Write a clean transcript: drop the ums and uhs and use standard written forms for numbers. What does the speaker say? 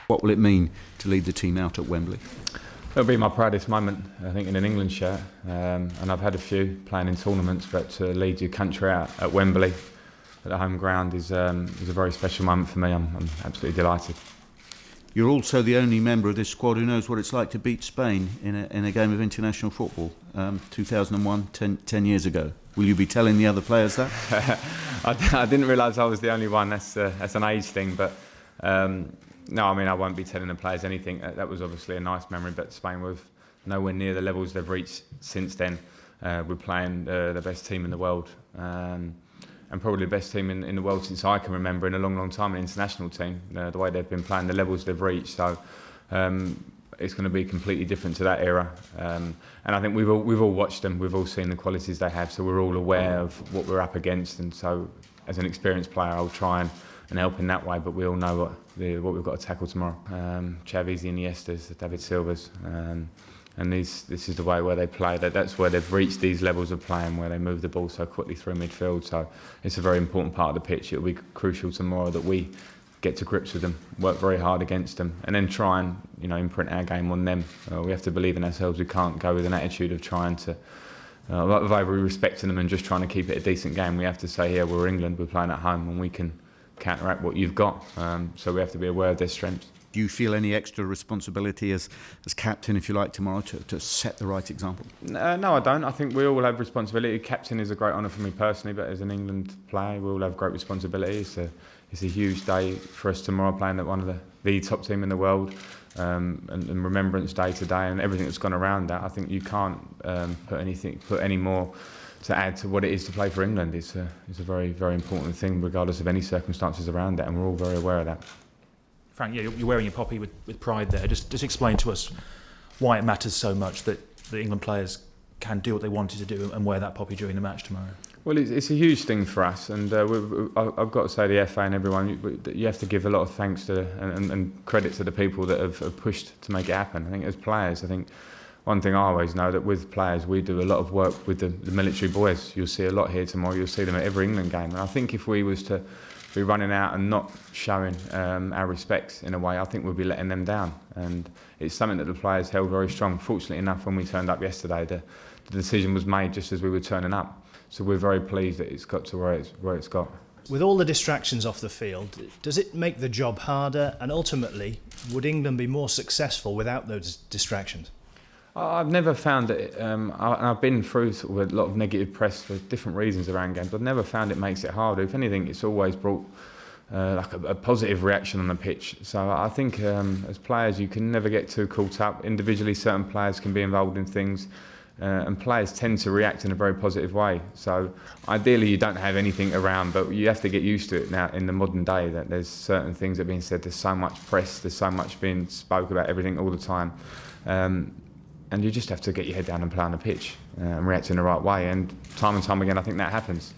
What will it mean to lead the team out at Wembley? It'll be my proudest moment, I think, in an England shirt. And I've had a few playing in tournaments, but to lead your country out at Wembley, at the home ground, is a very special moment for me. I'm absolutely delighted. You're also the only member of this squad who knows what it's like to beat Spain in a game of international football. 2001, 10 years ago. Will you be telling the other players that? I didn't realise I was the only one. That's an age thing, but no, I mean, I won't be telling the players anything. That was obviously a nice memory, but Spain were nowhere near the levels they've reached since then. We're playing the best team in the world, and probably the best team in the world since I can remember in a long, long time, an international team. The way they've been playing, the levels they've reached. So it's going to be completely different to that era. And I think we've all watched them. We've all seen the qualities they have. So we're all aware of what we're up against. And so, as an experienced player, I'll try and help in that way. But we all know what we've got to tackle tomorrow. Xavi's, the Iniestas, David Silvas. And this is the way where they play. That's where they've reached these levels of playing, where they move the ball so quickly through midfield. So it's a very important part of the pitch. It'll be crucial tomorrow that we get to grips with them, work very hard against them, and then try and imprint our game on them. We have to believe in ourselves. We can't go with an attitude of trying to, of over respecting them and just trying to keep it a decent game. We have to say, here we're England, we're playing at home, and we can counteract what you've got. So we have to be aware of their strengths. Do you feel any extra responsibility as captain, if you like, tomorrow to set the right example? No, I don't. I think we all have responsibility. Captain is a great honour for me personally, but as an England player, we all have great responsibility. It's a huge day for us tomorrow, playing at one of the top team in the world, and Remembrance Day today, and everything that's gone around that. I think you can't put any more to add to what it is to play for England. It's a very, very important thing, regardless of any circumstances around it, and we're all very aware of that. Frank, yeah, you're wearing your poppy with pride there. Just explain to us why it matters so much that the England players can do what they wanted to do and wear that poppy during the match tomorrow. Well, it's a huge thing for us, and I've got to say, the FA and everyone, you have to give a lot of thanks to and credit to the people that have pushed to make it happen. I think as players, one thing I always know, that with players we do a lot of work with the military boys. You'll see a lot here tomorrow. You'll see them at every England game, and I think if we was to be running out and not showing our respects in a way, I think we'll be letting them down. And it's something that the players held very strong. Fortunately enough, when we turned up yesterday, the decision was made just as we were turning up. So we're very pleased that it's got to where it's got. With all the distractions off the field, does it make the job harder? And ultimately, would England be more successful without those distractions? I've never found it. I've been through sort of a lot of negative press for different reasons around games. I've never found it makes it harder. If anything, it's always brought like a positive reaction on the pitch. So I think as players, you can never get too caught up. Individually, certain players can be involved in things, and players tend to react in a very positive way. So ideally, you don't have anything around, but you have to get used to it now in the modern day. That there's certain things that are being said. There's so much press. There's so much being spoke about everything all the time. And you just have to get your head down and play on the pitch and react in the right way. And time again, I think that happens.